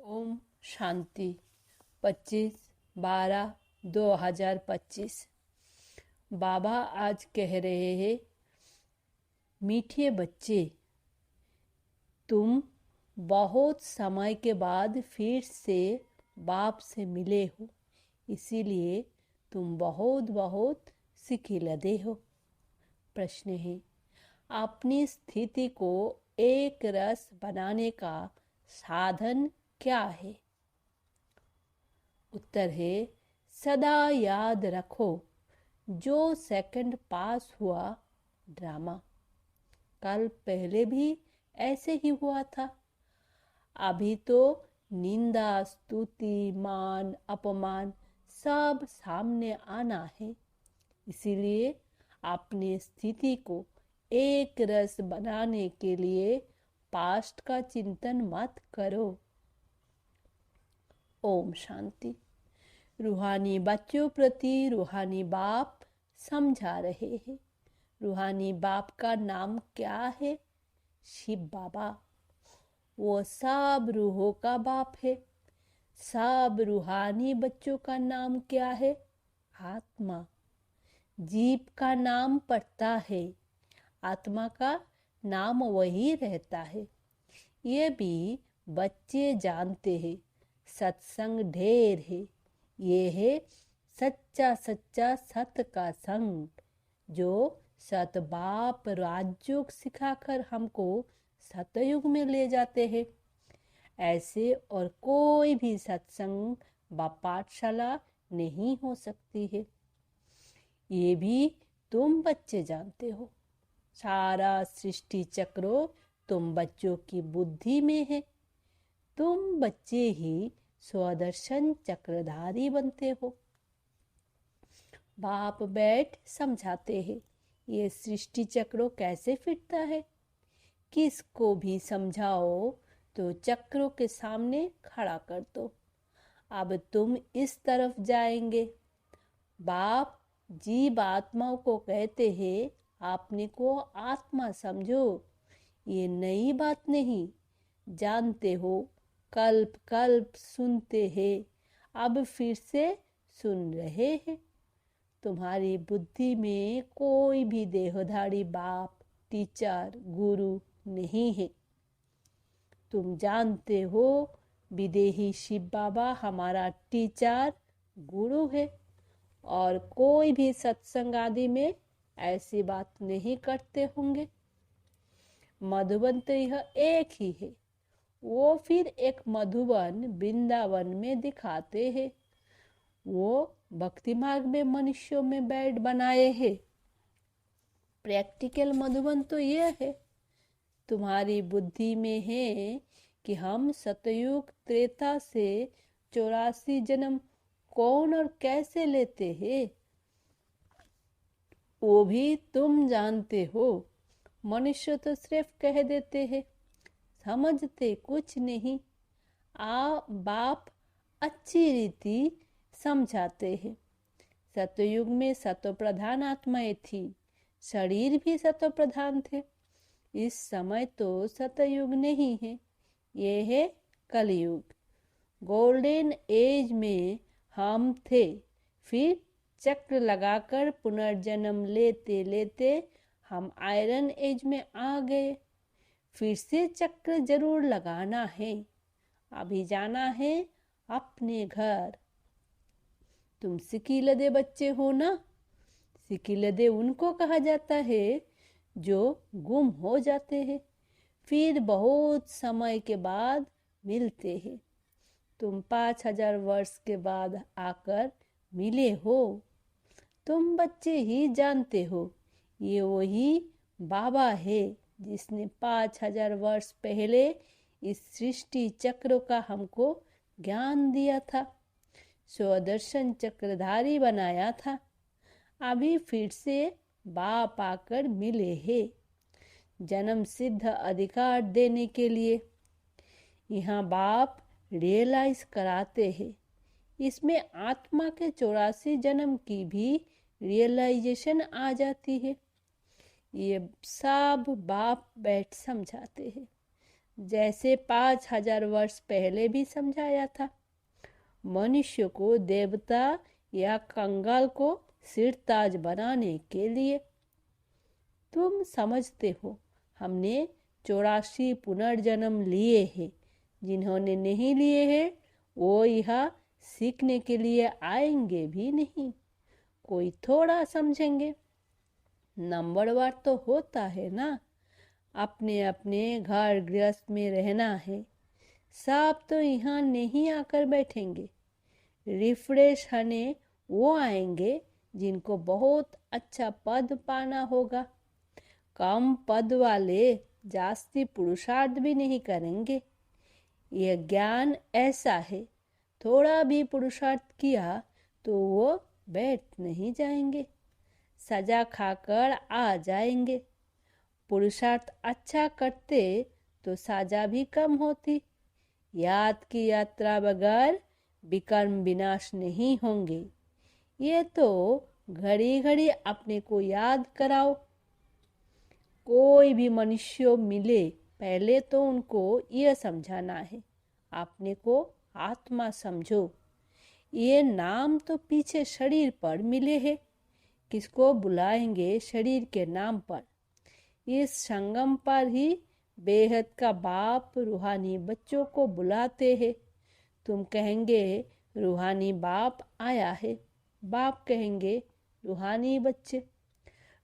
ओम शांति 25/12/2025। बाबा आज कह रहे हैं, मीठे बच्चे, तुम बहुत समय के बाद फिर से बाप से मिले हो, इसीलिए तुम बहुत बहुत सिकिलदे हो। प्रश्न है, अपनी स्थिति को एक रस बनाने का साधन क्या है? उत्तर है, सदा याद रखो जो सेकंड पास हुआ ड्रामा कल पहले भी ऐसे ही हुआ था। अभी तो निंदा, स्तुति, मान, अपमान सब सामने आना है। इसीलिए अपनी स्थिति को एक रस बनाने के लिए पास्ट का चिंतन मत करो। ओम शांति। रूहानी बच्चों प्रति रूहानी बाप समझा रहे हैं। रूहानी बाप का नाम क्या है? शिव बाबा। वो सब रूहों का बाप है। सब रूहानी बच्चों का नाम क्या है? आत्मा। जीव का नाम पड़ता है, आत्मा का नाम वही रहता है। ये भी बच्चे जानते हैं। सत्संग ढेर है। ये है सच्चा सच्चा सत का संग, जो सत बाप राजयोग सिखाकर हमको सतयुग में ले जाते हैं। ऐसे और कोई भी सत्संग व पाठशाला नहीं हो सकती है। ये भी तुम बच्चे जानते हो। सारा सृष्टि चक्रो तुम बच्चों की बुद्धि में है। तुम बच्चे ही स्वदर्शन चक्रधारी बनते हो। बाप बैठ समझाते हैं, ये सृष्टि चक्रों कैसे फिरता है। किसको भी समझाओ तो चक्रों के सामने खड़ा कर दो। अब तुम इस तरफ जाएंगे। बाप जीव आत्माओं को कहते हैं, आपने को आत्मा समझो। ये नई बात नहीं, जानते हो। कल्प कल्प सुनते हैं, अब फिर से सुन रहे हैं। तुम्हारी बुद्धि में कोई भी देहधारी बाप, टीचर, गुरु नहीं है। तुम जानते हो, विदेही शिव बाबा हमारा टीचर, गुरु है। और कोई भी सत्संग आदि में ऐसी बात नहीं करते होंगे। मधुबन तो यह एक ही है। वो फिर एक मधुबन वृंदावन में दिखाते हैं। वो भक्ति मार्ग में मनुष्यों में बेड बनाए हैं। प्रैक्टिकल मधुबन तो यह है। तुम्हारी बुद्धि में है कि हम सतयुग त्रेता से 84 जन्म कौन और कैसे लेते हैं, वो भी तुम जानते हो। मनुष्य तो सिर्फ कह देते हैं, समझते कुछ नहीं। बाप अच्छी रीति समझाते हैं। सतयुग में सतो प्रधान आत्माएं थी, शरीर भी सतो प्रधान थे। इस समय तो सतयुग नहीं है, ये है कलयुग। गोल्डन एज में हम थे, फिर चक्र लगाकर पुनर्जन्म लेते लेते हम आयरन एज में आ गए। फिर से चक्र जरूर लगाना है। अभी जाना है अपने घर। तुम सिकिलदे बच्चे हो ना। सिकिलदे उनको कहा जाता है जो गुम हो जाते हैं, फिर बहुत समय के बाद मिलते हैं। तुम 5000 वर्ष के बाद आकर मिले हो। तुम बच्चे ही जानते हो, ये वही बाबा है जिसने 5000 वर्ष पहले इस सृष्टि चक्र का हमको ज्ञान दिया था, स्वदर्शन चक्रधारी बनाया था। अभी फिर से बाप आकर मिले हैं, जन्म सिद्ध अधिकार देने के लिए। यहाँ बाप रियलाइज कराते हैं। इसमें आत्मा के 84 जन्म की भी रियलाइजेशन आ जाती है। ये सब बाप बैठ समझाते हैं। जैसे 5000 वर्ष पहले भी समझाया था। मनुष्य को देवता या कंगाल को सिरताज बनाने के लिए। तुम समझते हो हमने 84 पुनर्जन्म लिए हैं। जिन्होंने नहीं लिए हैं वो यह सीखने के लिए आएंगे भी नहीं। कोई थोड़ा समझेंगे। नंबरवार तो होता है ना। अपने अपने घर गृहस्थ में रहना है। सब तो यहाँ नहीं आकर बैठेंगे। रिफ्रेश होने वो आएंगे जिनको बहुत अच्छा पद पाना होगा। कम पद वाले जास्ती पुरुषार्थ भी नहीं करेंगे। यह ज्ञान ऐसा है, थोड़ा भी पुरुषार्थ किया तो वो बैठ नहीं जाएंगे, सजा खाकर आ जाएंगे। पुरुषार्थ अच्छा करते तो सजा भी कम होती। याद की यात्रा बगैर विकर्म विनाश नहीं होंगे। ये तो घड़ी घड़ी अपने को याद कराओ। कोई भी मनुष्य मिले पहले तो उनको यह समझाना है, अपने को आत्मा समझो। ये नाम तो पीछे शरीर पर मिले हैं, किसको बुलाएंगे शरीर के नाम पर। इस संगम पर ही बेहद का बाप रूहानी बच्चों को बुलाते हैं। तुम कहेंगे रूहानी बाप आया है, बाप कहेंगे रूहानी बच्चे।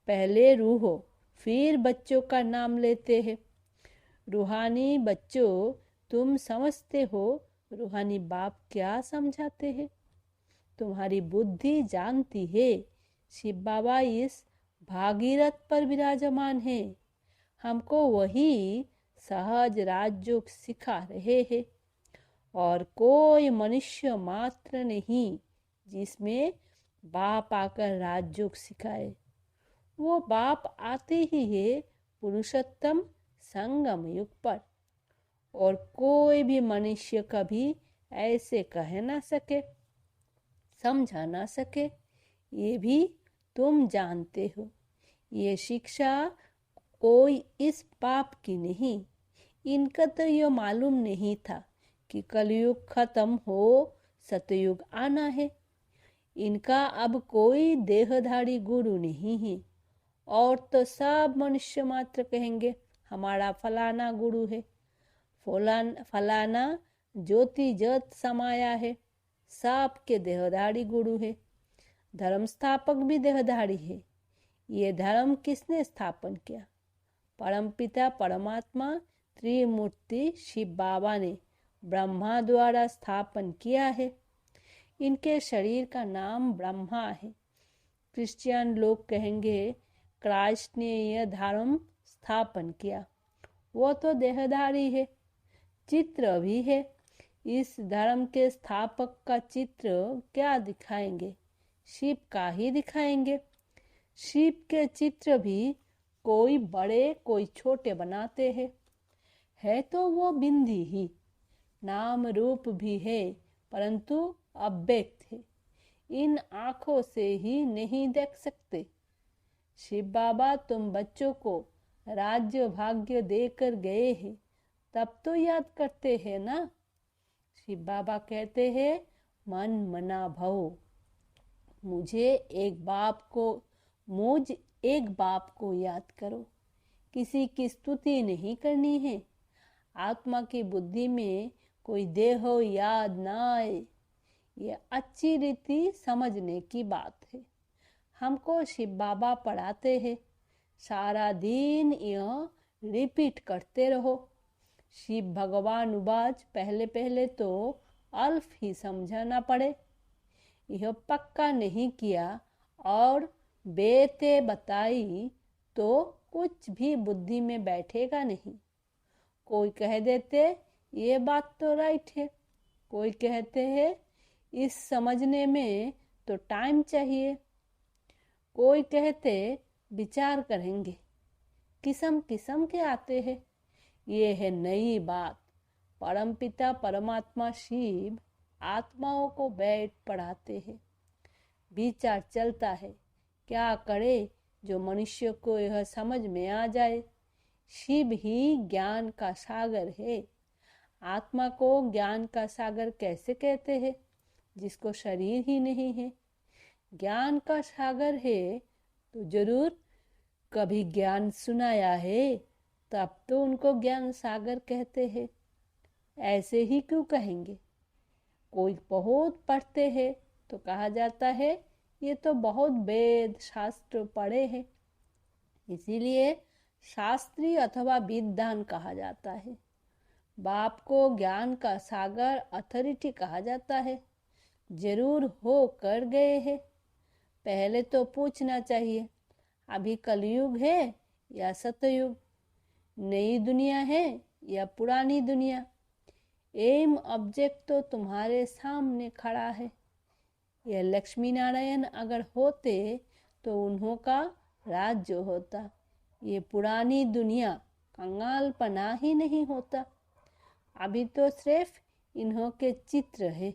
पहले रूहो फिर बच्चों का नाम लेते हैं। रूहानी बच्चों, तुम समझते हो रूहानी बाप क्या समझाते हैं? तुम्हारी बुद्धि जानती है शिव बाबा इस भागीरथ पर विराजमान है। हमको वही सहज राजयोग सिखा रहे हैं। और कोई मनुष्य मात्र नहीं जिसमें बाप आकर राजयोग सिखाए। वो बाप आते ही है पुरुषोत्तम संगम युग पर। और कोई भी मनुष्य कभी ऐसे कह ना सके, समझा ना सके। ये भी तुम जानते हो। ये शिक्षा कोई इस बाप की नहीं। इनका तो ये मालूम नहीं था कि कलयुग खत्म हो सतयुग आना है। इनका अब कोई देहधारी गुरु नहीं है। और तो सब मनुष्य मात्र कहेंगे हमारा फलाना गुरु है, फलाना ज्योति ज्योत समाया है। सब के देहधारी गुरु है। धर्म स्थापक भी देहधारी है। ये धर्म किसने स्थापन किया? परमपिता परमात्मा त्रिमूर्ति शिव बाबा ने ब्रह्मा द्वारा स्थापन किया है। इनके शरीर का नाम ब्रह्मा है। क्रिश्चियन लोग कहेंगे क्राइस्ट ने यह धर्म स्थापन किया। वो तो देहधारी है। चित्र भी है। इस धर्म के स्थापक का चित्र क्या दिखाएंगे? शिव का ही दिखाएंगे। शिव के चित्र भी कोई बड़े कोई छोटे बनाते हैं। है तो वो बिंदी ही। नाम रूप भी है परंतु अव्यक्त है। इन आँखों से ही नहीं देख सकते। शिव बाबा तुम बच्चों को राज्य भाग्य देकर गए हैं, तब तो याद करते हैं ना। शिव बाबा कहते हैं मन मना भव। मुझ एक बाप को याद करो। किसी की स्तुति नहीं करनी है। आत्मा की बुद्धि में कोई देह याद ना आए। ये अच्छी रीति समझने की बात है। हमको शिव बाबा पढ़ाते हैं, सारा दिन यह रिपीट करते रहो। शिव भगवान उवाच, पहले पहले तो अल्फ ही समझाना पड़े। यह पक्का नहीं किया और बेते बताई तो कुछ भी बुद्धि में बैठेगा नहीं। कोई कह देते ये बात तो राइट है, कोई कहते हैं इस समझने में तो टाइम चाहिए, कोई कहते विचार करेंगे। किस्म किस्म के आते हैं। ये है नई बात। परमपिता परमात्मा शिव आत्माओं को बैठ पढ़ाते हैं। विचार चलता है क्या करे जो मनुष्य को यह समझ में आ जाए। शिव ही ज्ञान का सागर है। आत्मा को ज्ञान का सागर कैसे कहते हैं जिसको शरीर ही नहीं है? ज्ञान का सागर है तो जरूर कभी ज्ञान सुनाया है, तब तो उनको ज्ञान सागर कहते हैं। ऐसे ही क्यों कहेंगे? कोई बहुत पढ़ते हैं तो कहा जाता है ये तो बहुत वेद शास्त्र पढ़े हैं, इसीलिए शास्त्री अथवा विद्वान कहा जाता है। बाप को ज्ञान का सागर अथॉरिटी कहा जाता है। जरूर हो कर गए हैं। पहले तो पूछना चाहिए अभी कलयुग है या सतयुग, नई दुनिया है या पुरानी दुनिया। एम ऑब्जेक्ट तो तुम्हारे सामने खड़ा है। यह लक्ष्मी नारायण अगर होते तो उन्हों का राज्य होता। ये पुरानी दुनिया कंगालपना ही नहीं होता। अभी तो सिर्फ इन्हों के चित्र है,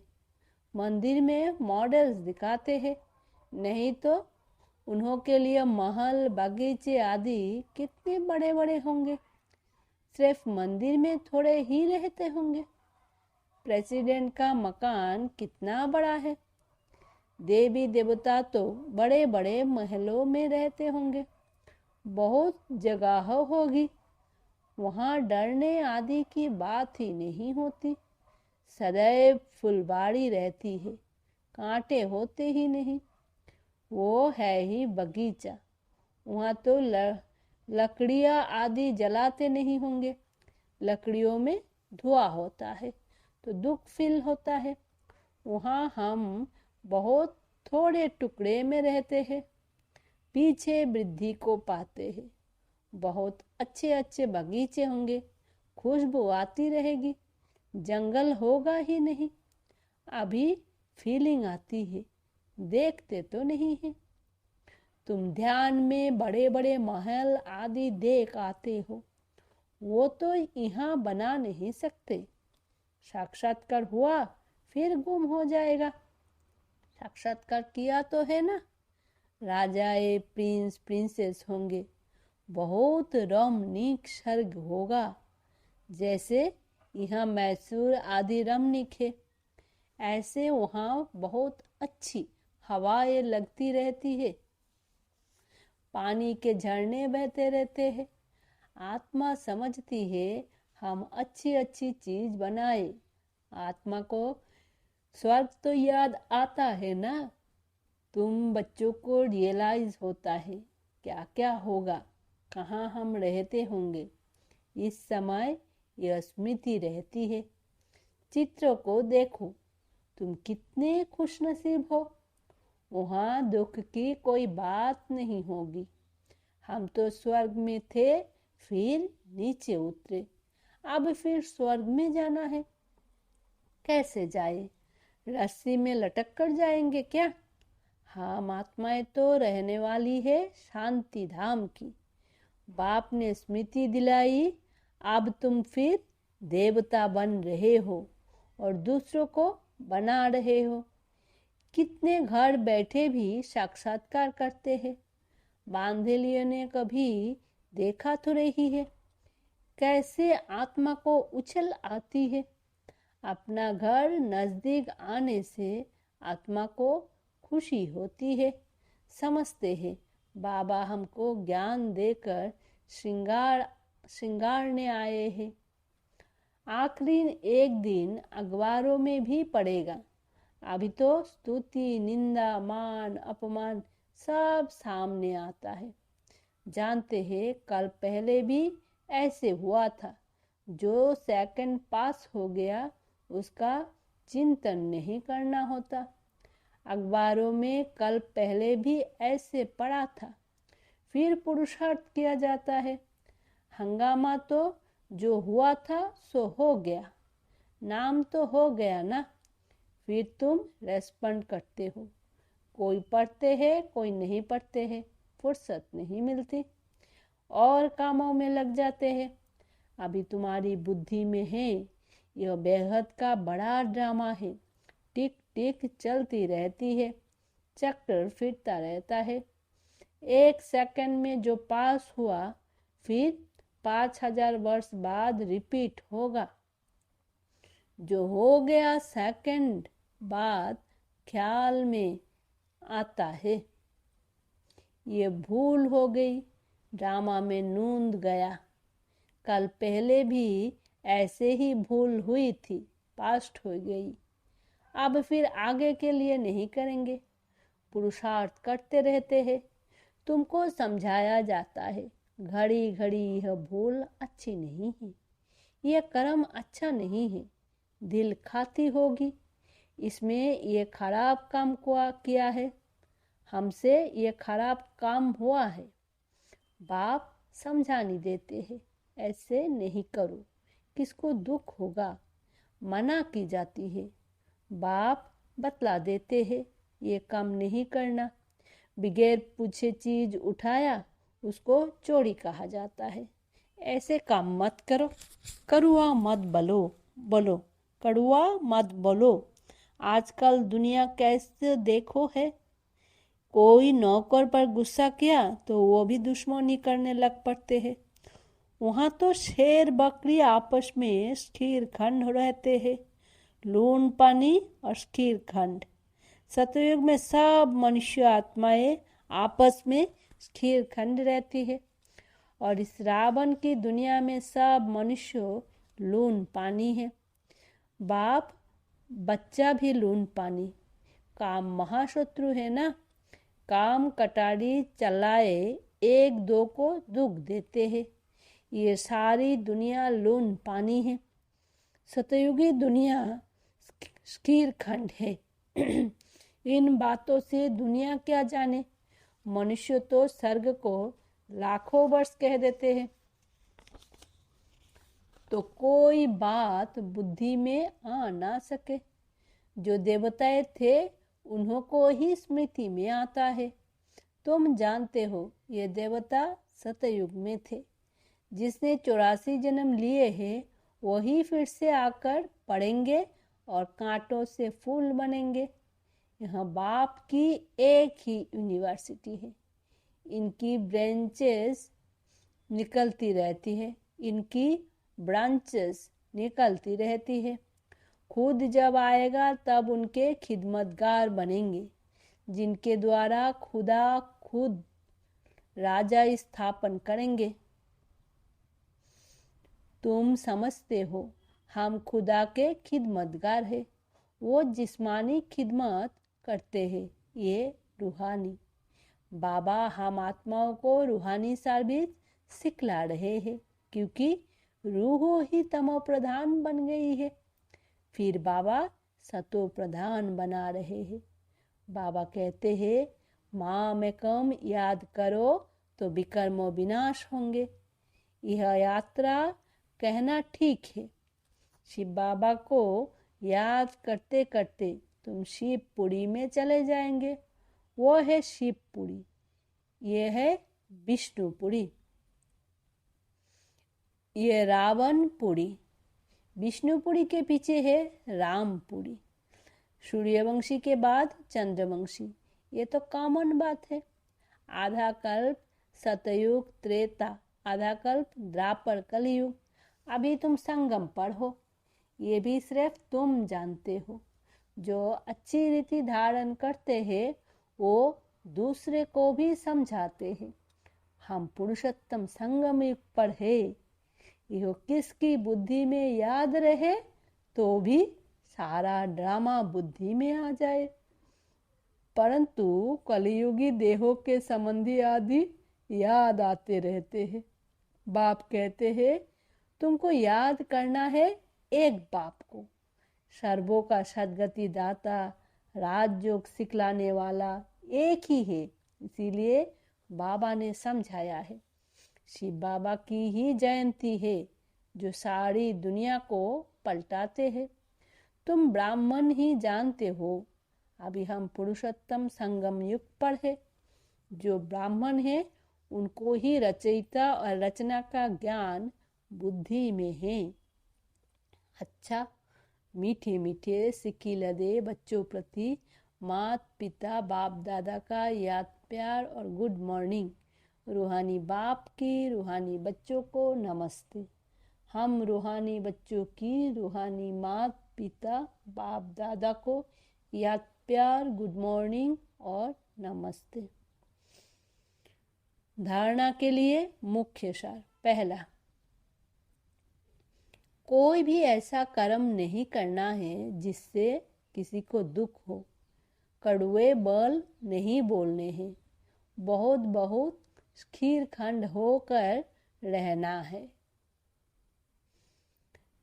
मंदिर में मॉडल्स दिखाते हैं, नहीं तो उन्हों के लिए महल बगीचे आदि कितने बड़े बड़े होंगे। सिर्फ मंदिर में थोड़े ही रहते होंगे। प्रेसिडेंट का मकान कितना बड़ा है। देवी देवता तो बड़े बड़े महलों में रहते होंगे, बहुत जगह होगी, वहाँ डरने आदि की बात ही नहीं होती। सदैव फुलबाड़ी रहती है, कांटे होते ही नहीं। वो है ही बगीचा, वहाँ तो लकड़ियाँ आदि जलाते नहीं होंगे। लकड़ियों में धुआं होता है तो दुख फील होता है। वहाँ हम बहुत थोड़े टुकड़े में रहते हैं, पीछे वृद्धि को पाते हैं। बहुत अच्छे अच्छे बगीचे होंगे, खुशबू आती रहेगी, जंगल होगा ही नहीं। अभी फीलिंग आती है, देखते तो नहीं है। तुम ध्यान में बड़े बड़े महल आदि देख आते हो, वो तो यहाँ बना नहीं सकते। साक्षात्कार हुआ फिर गुम हो जाएगा। साक्षात्कार किया तो है ना। राजाए प्रिंस प्रिंसेस होंगे, बहुत रमणीक स्वर्ग होगा, जैसे यहाँ मैसूर आदि रमणीक है। ऐसे वहाँ बहुत अच्छी हवाएं लगती रहती है, पानी के झरने बहते रहते हैं। आत्मा समझती है हम अच्छी अच्छी चीज बनाए। आत्मा को स्वर्ग तो याद आता है ना। तुम बच्चों को रियलाइज होता है क्या क्या होगा, कहाँ हम रहते होंगे। इस समय यह स्मृति रहती है। चित्र को देखो, तुम कितने खुशनसीब हो, वहाँ दुख की कोई बात नहीं होगी। हम तो स्वर्ग में थे, फिर नीचे उतरे, अब फिर स्वर्ग में जाना है। कैसे जाए? रस्सी में लटक कर जाएंगे क्या? हम आत्माएं तो रहने वाली है शांति धाम की। बाप ने स्मृति दिलाई, अब तुम फिर देवता बन रहे हो और दूसरों को बना रहे हो। कितने घर बैठे भी साक्षात्कार करते हैं। बांधेलियों ने कभी देखा तो रही है कैसे आत्मा को उछल आती है। अपना घर नजदीक आने से आत्मा को खुशी होती है। समझते हैं बाबा हमको ज्ञान देकर श्रृंगारने आए हैं। आखिरी एक दिन अखबारों में भी पड़ेगा। अभी तो स्तुति निंदा मान अपमान सब सामने आता है। जानते हैं कल पहले भी ऐसे हुआ था। जो सेकंड पास हो गया उसका चिंतन नहीं करना होता। अखबारों में कल पहले भी ऐसे पड़ा था, फिर पुरुषार्थ किया जाता है। हंगामा तो जो हुआ था सो हो गया, नाम तो हो गया ना। फिर तुम रेस्पॉन्ड करते हो। कोई पढ़ते हैं कोई नहीं पढ़ते हैं, फुर्सत नहीं मिलती और कामों में लग जाते हैं। अभी तुम्हारी बुद्धि में है यह बेहद का बड़ा ड्रामा है। टिक टिक चलती रहती है, चक्कर फिरता रहता है। एक सेकंड में जो पास हुआ फिर 5000 वर्ष बाद रिपीट होगा। जो हो गया सेकंड बाद ख्याल में आता है। ये भूल हो गई, ड्रामा में नूंद गया। कल पहले भी ऐसे ही भूल हुई थी, पास्ट हो गई। अब फिर आगे के लिए नहीं करेंगे। पुरुषार्थ करते रहते हैं। तुमको समझाया जाता है, घड़ी घड़ी यह भूल अच्छी नहीं है, यह कर्म अच्छा नहीं है, दिल खाती होगी, इसमें ये खराब काम किया है, हमसे ये खराब काम हुआ है। बाप समझाने देते हैं, ऐसे नहीं करो, किसको दुख होगा, मना की जाती है। बाप बतला देते हैं, ये काम नहीं करना। बगैर पूछे चीज उठाया, उसको चोरी कहा जाता है। ऐसे काम मत करो, कड़ुआ मत बोलो, कड़ुआ मत बोलो। आजकल दुनिया कैसे देखो है, कोई नौकर पर गुस्सा किया तो वो भी दुश्मनी करने लग पड़ते हैं। वहाँ तो शेर बकरी आपस में स्थिर खंड रहते हैं, लून पानी और स्थिर खंड। सतयुग में सब मनुष्य आत्माएं आपस में स्थिर खंड रहती है, और इस रावण की दुनिया में सब मनुष्य लून पानी है। बाप बच्चा भी लून पानी। काम महाशत्रु है ना, काम कटारी चलाए एक दो को दुख देते हैं। ये सारी दुनिया लून पानी है। सतयुगी दुनिया स्थिर खंड है। इन बातों से दुनिया क्या जाने। मनुष्य तो स्वर्ग को लाखों वर्ष कह देते हैं, तो कोई बात बुद्धि में आ ना सके। जो देवताएं थे उन्हों को ही स्मृति में आता है। तुम जानते हो ये देवता सतयुग में थे। जिसने 84 जन्म लिए हैं वही फिर से आकर पढ़ेंगे और कांटों से फूल बनेंगे। यहाँ बाप की एक ही यूनिवर्सिटी है। इनकी ब्रांचेस निकलती रहती है, इनकी ब्रांचेस निकलती रहती है। खुद जब आएगा तब उनके खिदमतगार बनेंगे, जिनके द्वारा खुदा खुद राजा स्थापन करेंगे। तुम समझते हो हम खुदा के खिदमतगार हैं। वो जिस्मानी खिदमत करते हैं, ये रूहानी। बाबा हम आत्माओं को रूहानी सर्विस सिखला रहे हैं, क्योंकि रूह ही तमो प्रधान बन गई है। फिर बाबा सतो प्रधान बना रहे हैं। बाबा कहते हैं माँ में कम याद करो तो विकर्मो विनाश होंगे। यह यात्रा कहना ठीक है। शिव बाबा को याद करते करते तुम शिवपुरी में चले जाएंगे। वो है शिवपुरी, ये है विष्णुपुरी, ये रावणपुरी। विष्णुपुरी के पीछे है रामपुरी। सूर्यवंशी के बाद चंद्रवंशी, ये तो कॉमन बात है। आधा कल्प सतयुग त्रेता, आधा कल्प द्वापर कलयुग। अभी तुम संगम पर हो, ये भी सिर्फ तुम जानते हो। जो अच्छी रीति धारण करते हैं वो दूसरे को भी समझाते हैं। हम पुरुषोत्तम संगम युग पर है। यह किसकी बुद्धि में याद रहे तो भी सारा ड्रामा बुद्धि में आ जाए। परंतु कलयुगी देहों के संबंधी आदि याद आते रहते हैं। बाप कहते हैं तुमको याद करना है एक बाप को, सर्वों का सद्गति दाता, राजयोग सिखलाने वाला एक ही है। इसीलिए बाबा ने समझाया है। शिव बाबा की ही जयंती है जो सारी दुनिया को पलटाते हैं। तुम ब्राह्मण ही जानते हो। अभी हम पुरुषोत्तम संगम युग पर है। जो ब्राह्मण है उनको ही रचयिता और रचना का ज्ञान बुद्धि में है। अच्छा, मीठे मीठे सिक्की लदे बच्चों प्रति माता पिता बाप दादा का याद प्यार और गुड मॉर्निंग। रूहानी बाप की रूहानी बच्चों को नमस्ते। हम रूहानी बच्चों की रूहानी माता पिता बाप दादा को याद प्यार गुड मॉर्निंग और नमस्ते। धारणा के लिए मुख्य सार। पहला, कोई भी ऐसा कर्म नहीं करना है जिससे किसी को दुख हो। कड़वे बल नहीं बोलने हैं। बहुत बहुत खीरखंड होकर रहना है।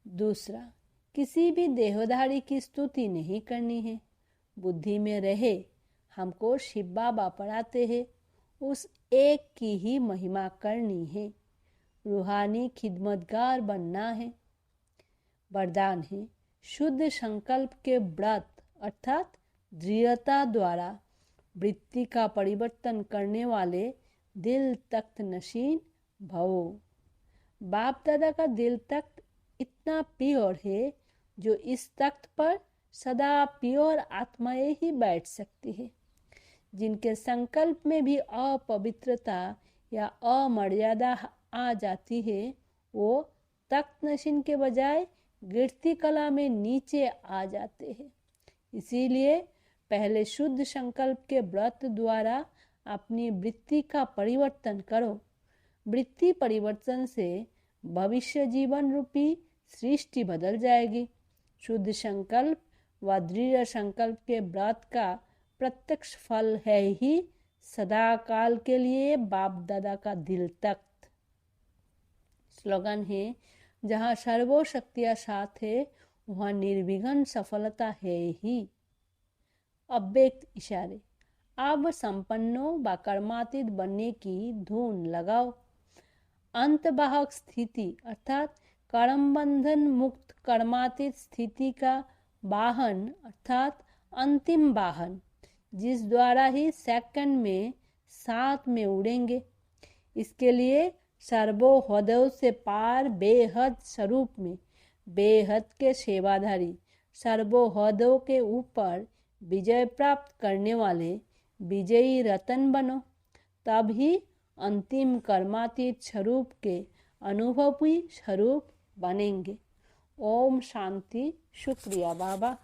दूसरा, किसी भी देहधारी की स्तुति नहीं करनी है। बुद्धि में रहे हमको शिव बाबा पढ़ाते हैं, उस एक की ही महिमा करनी है। रूहानी खिदमतगार बनना है। वरदान है, शुद्ध संकल्प के व्रत अर्थात दृढ़ता द्वारा वृत्ति का परिवर्तन करने वाले दिल तख्त नशीन भवो। बाप दादा का दिल तख्त इतना प्योर है जो इस तख्त पर सदा प्योर आत्माएं ही बैठ सकती है। जिनके संकल्प में भी अपवित्रता या अमर्यादा आ जाती है, वो तख्त नशीन के बजाय गिरती कला में नीचे आ जाते हैं। इसीलिए पहले शुद्ध संकल्प के व्रत द्वारा अपनी वृत्ति का परिवर्तन करो। वृत्ति परिवर्तन से भविष्य जीवन रूपी सृष्टि बदल जाएगी। शुद्ध संकल्प व दृढ़ संकल्प के व्रत का प्रत्यक्ष फल है ही सदा काल के लिए बाप दादा का दिल तख्त। स्लोगन है, जहाँ सर्वो शक्तियाँ साथ है वहाँ निर्विघ्न सफलता है ही। अव्यक्त इशारे। अब संपन्नों व कर्मातीत बनने की धुन लगाओ। अंतवाहक स्थिति अर्थात कर्म बंधन मुक्त कर्मातीत स्थिति का वाहन अर्थात अंतिम वाहन, जिस द्वारा ही सेकंड में साथ में उड़ेंगे। इसके लिए सर्वोहदों से पार बेहद स्वरूप में बेहद के सेवाधारी सर्वोहदों के ऊपर विजय प्राप्त करने वाले विजयी रतन बनो। तब ही अंतिम कर्मातीत स्वरूप के अनुभवी स्वरूप बनेंगे। ओम शांति। शुक्रिया बाबा।